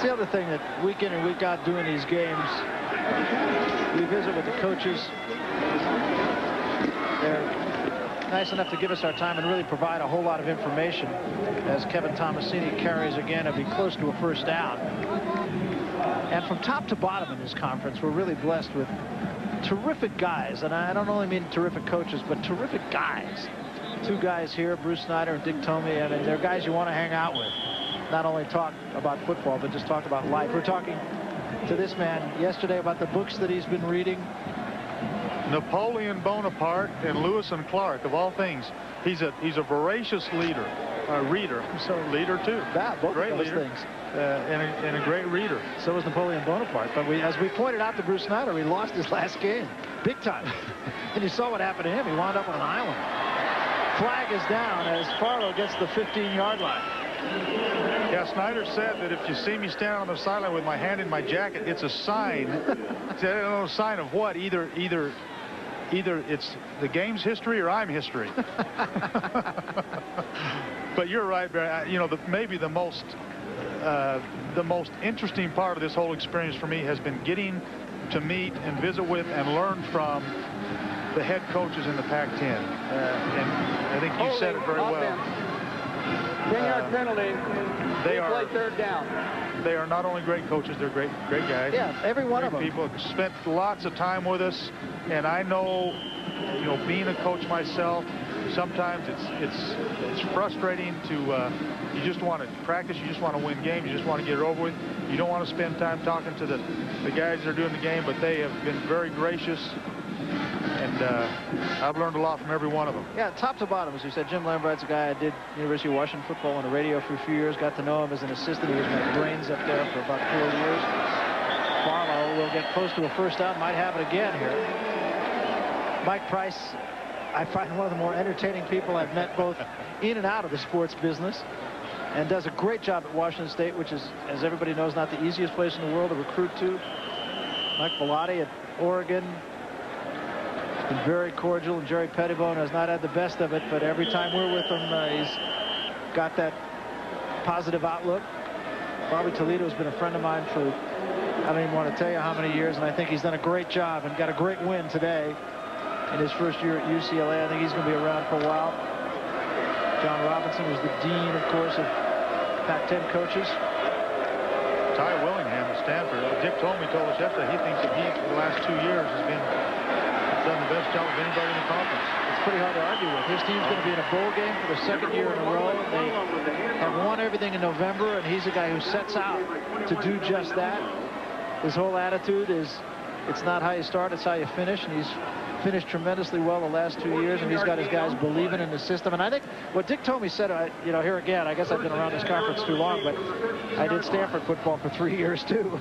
That's the other thing, that week in and week out doing these games, we visit with the coaches. They're nice enough to give us our time and really provide a whole lot of information, as Kevin Tomasini carries again and be close to a first down. And from top to bottom in this conference, we're really blessed with terrific guys. And I don't only mean terrific coaches, but terrific guys. Two guys here, Bruce Snyder and Dick Tomey. I mean, they're guys you want to hang out with. Not only talk about football, but just talk about life. We're talking to this man yesterday about the books that he's been reading. Napoleon Bonaparte and Lewis and Clark, of all things. He's a voracious reader. So leader too. Yeah, both great of those leader. Things. And a great reader. So was Napoleon Bonaparte. But as we pointed out to Bruce Snyder, he lost his last game, big time. And you saw what happened to him. He wound up on an island. Flag is down as Farlow gets the 15-yard line. Yeah, Snyder said that if you see me standing on the sideline with my hand in my jacket, it's a sign. It's a sign of what? Either it's the game's history or I'm history. But you're right, Barry. You know, maybe the most interesting part of this whole experience for me has been getting to meet and visit with and learn from the head coaches in the Pac-10. And I think you said it very well. 10-yard penalty. They play third down. They are not only great coaches, they're great guys. Yeah, every one of them. People spent lots of time with us, and I know, you know, being a coach myself, sometimes it's frustrating to you just want to practice, you just want to win games, you just want to get it over with. You don't want to spend time talking to the guys that are doing the game, but they have been very gracious. And I've learned a lot from every one of them. Yeah, top to bottom, as you said. Jim Lambright's a guy I did University of Washington football on the radio for a few years. Got to know him as an assistant. He was my brains up there for about 4 years. Farlow will get close to a first down. Might have it again here. Mike Price, I find one of the more entertaining people I've met, both in and out of the sports business, and does a great job at Washington State, which is, as everybody knows, not the easiest place in the world to recruit to. Mike Bellotti at Oregon. Been very cordial, and Jerry Pettibone has not had the best of it, but every time we're with him, he's got that positive outlook. Bobby Toledo has been a friend of mine for, I don't even want to tell you how many years, and I think he's done a great job and got a great win today in his first year at UCLA. I think he's going to be around for a while. John Robinson was the dean, of course, of Pac-10 coaches. Ty Willingham at Stanford. Dick told us yesterday he thinks that he, the last 2 years, has done the best job of anybody in the conference. It's pretty hard to argue with. His team's going to be in a bowl game for the second year in a row. They have won everything in November, and he's a guy who sets out to do just that. His whole attitude is, it's not how you start, it's how you finish, and he's finished tremendously well the last 2 years, and he's got his guys believing in the system. And I think what Dick Tomey said, you know, here again, I guess I've been around this conference too long, but I did Stanford football for 3 years too,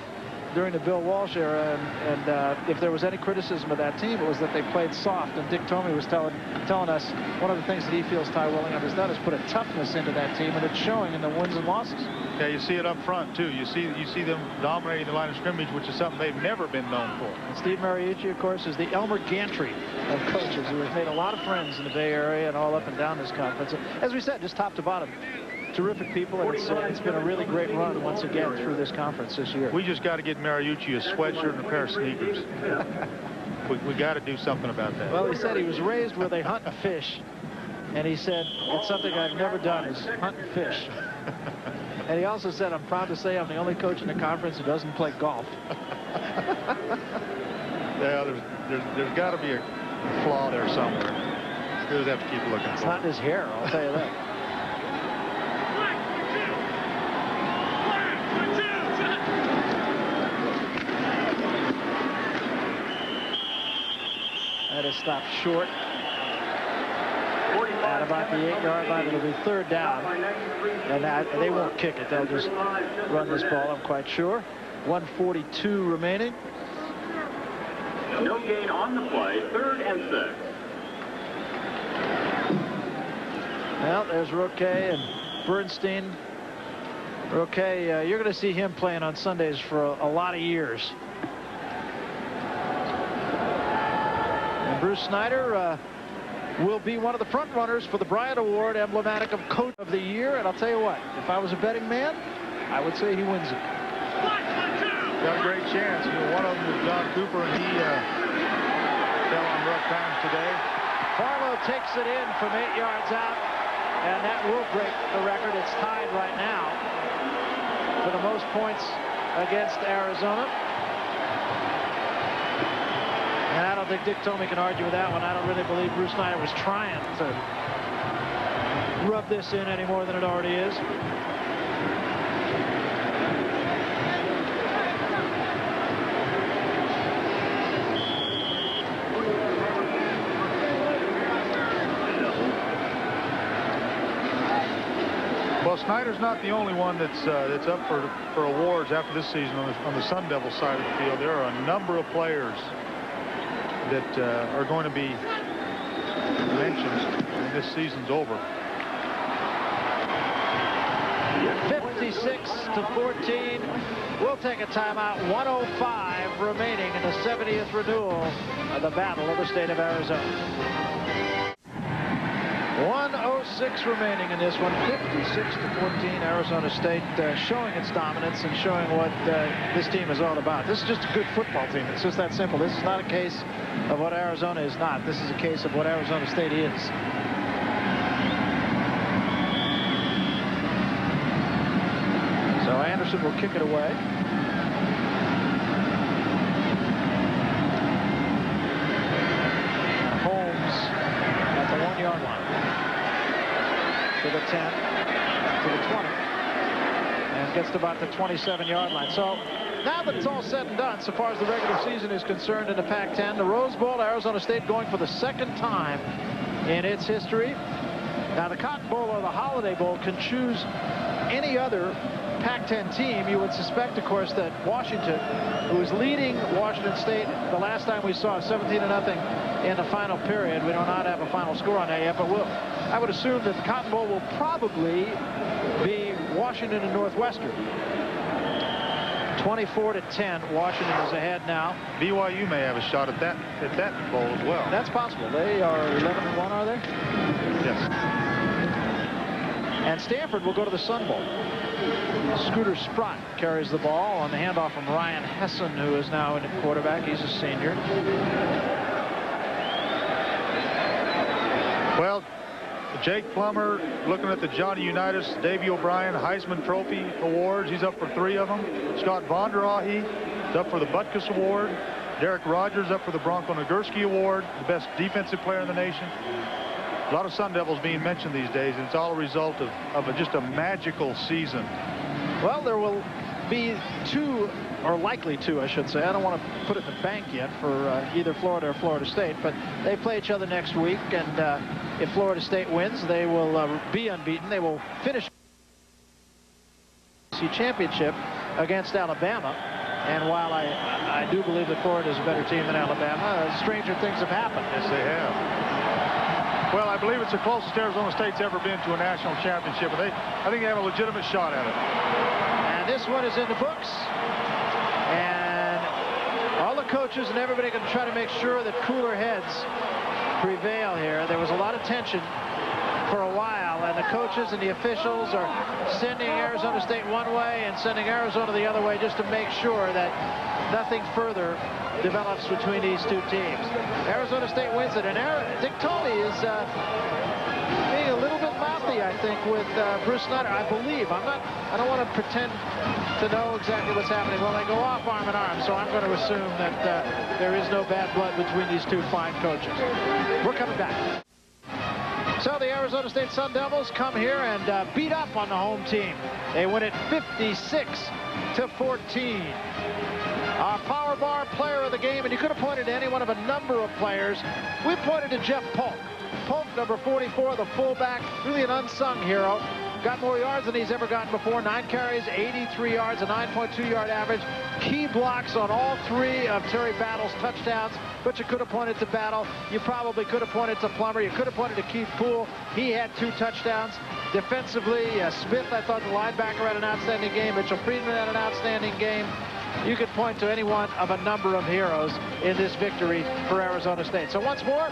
during the Bill Walsh era, and if there was any criticism of that team, it was that they played soft. And Dick Tomey was telling us one of the things that he feels Ty Willingham has done is put a toughness into that team, and it's showing in the wins and losses. Yeah, you see it up front too. You see them dominating the line of scrimmage, which is something they've never been known for. And Steve Mariucci, of course, is the Elmer Gantry of coaches, who has made a lot of friends in the Bay Area and all up and down this conference. As we said, just top to bottom, terrific people, and it's been a really great run once again through this conference this year. We just got to get Mariucci a sweatshirt and a pair of sneakers. we got to do something about that. Well, he said he was raised where they hunt and fish, and he said, it's something I've never done, is hunt and fish. And he also said, I'm proud to say I'm the only coach in the conference who doesn't play golf. Yeah, there's got to be a flaw there somewhere. We'll have to keep looking. It's not in his hair, I'll tell you that. That is stopped short at about the 8-yard line. It'll be third down, and they won't kick it. They'll just run this ball, I'm quite sure. 1:42 remaining. No gain on the play, 3rd and 6. Well, there's Roque and Bernstein. Roque, you're going to see him playing on Sundays for a lot of years. Bruce Snyder will be one of the front runners for the Bryant Award, emblematic of Coach of the Year. And I'll tell you what, if I was a betting man, I would say he wins it. got a great chance. You know, one of them was Don Cooper, and he fell on rough times today. Farlow takes it in from 8 yards out, and that will break the record. It's tied right now for the most points against Arizona. And I don't think Dick Tomey can argue with that one. I don't really believe Bruce Snyder was trying to rub this in any more than it already is. Well, Snyder's not the only one that's up for awards after this season on the Sun Devil side of the field. There are a number of players that are going to be mentioned when this season's over. 56-14. We'll take a timeout. 1:05 remaining in the 70th renewal of the Battle of the State of Arizona. 1:06 remaining in this one. 56-14. Arizona State showing its dominance and showing what this team is all about. This is just a good football team. It's just that simple. This is not a case of what Arizona is not. This is a case of what Arizona State is. So Anderson will kick it away. Holmes at the 1-yard line. To the 10, to the 20, and gets to about the 27-yard line. So now that it's all said and done, so far as the regular season is concerned in the Pac-10, the Rose Bowl, Arizona State going for the second time in its history. Now the Cotton Bowl or the Holiday Bowl can choose any other Pac-10 team. You would suspect, of course, that Washington, who was leading Washington State the last time we saw 17-0 in the final period. We do not have a final score on that yet, but I would assume that the Cotton Bowl will probably be Washington and Northwestern. 24-10. Washington is ahead now. BYU may have a shot at that bowl as well. That's possible. They are 11-1, are they? Yes. And Stanford will go to the Sun Bowl. Scooter Sprott carries the ball on the handoff from Ryan Hessen, who is now in at quarterback. He's a senior. Well, Jake Plummer looking at the Johnny Unitas, Davey O'Brien Heisman Trophy awards. He's up for 3 of them. Scott Vondrahe is up for the Butkus Award. Derek Rogers up for the Bronco Nagurski Award, the best defensive player in the nation. A lot of Sun Devils being mentioned these days, and it's all a result of just a magical season. Well, there will be 2, or likely 2, I should say. I don't want to put it in the bank yet for either Florida or Florida State, but they play each other next week, and if Florida State wins, they will be unbeaten. They will finish the championship against Alabama. And while I do believe that Florida is a better team than Alabama, stranger things have happened. Yes, they have. Well, I believe it's the closest Arizona State's ever been to a national championship, and I think they have a legitimate shot at it. And this one is in the books. And all the coaches and everybody can try to make sure that cooler heads prevail here. There was a lot of tension for a while, and the coaches and the officials are sending Arizona State one way and sending Arizona the other way just to make sure that nothing further develops between these two teams. Arizona State wins it, and Dick Tomey is being a little bit mouthy, I think, with Bruce Snyder. I believe. I don't want to pretend to know exactly what's happening. Well, they go off arm in arm, so I'm going to assume that there is no bad blood between these two fine coaches. We're coming back. So the Arizona State Sun Devils come here and beat up on the home team. They win it 56-14. Our Power Bar player of the game, and you could have pointed to any one of a number of players. We pointed to Jeff Polk. Polk, number 44, the fullback, really an unsung hero. Got more yards than he's ever gotten before. 9 carries, 83 yards, a 9.2-yard average. Key blocks on all 3 of Terry Battle's touchdowns. But you could have pointed to Battle. You probably could have pointed to Plummer. You could have pointed to Keith Poole. He had 2 touchdowns. Defensively, Smith, I thought the linebacker had an outstanding game. Mitchell Friedman had an outstanding game. You could point to any one of a number of heroes in this victory for Arizona State. So once more,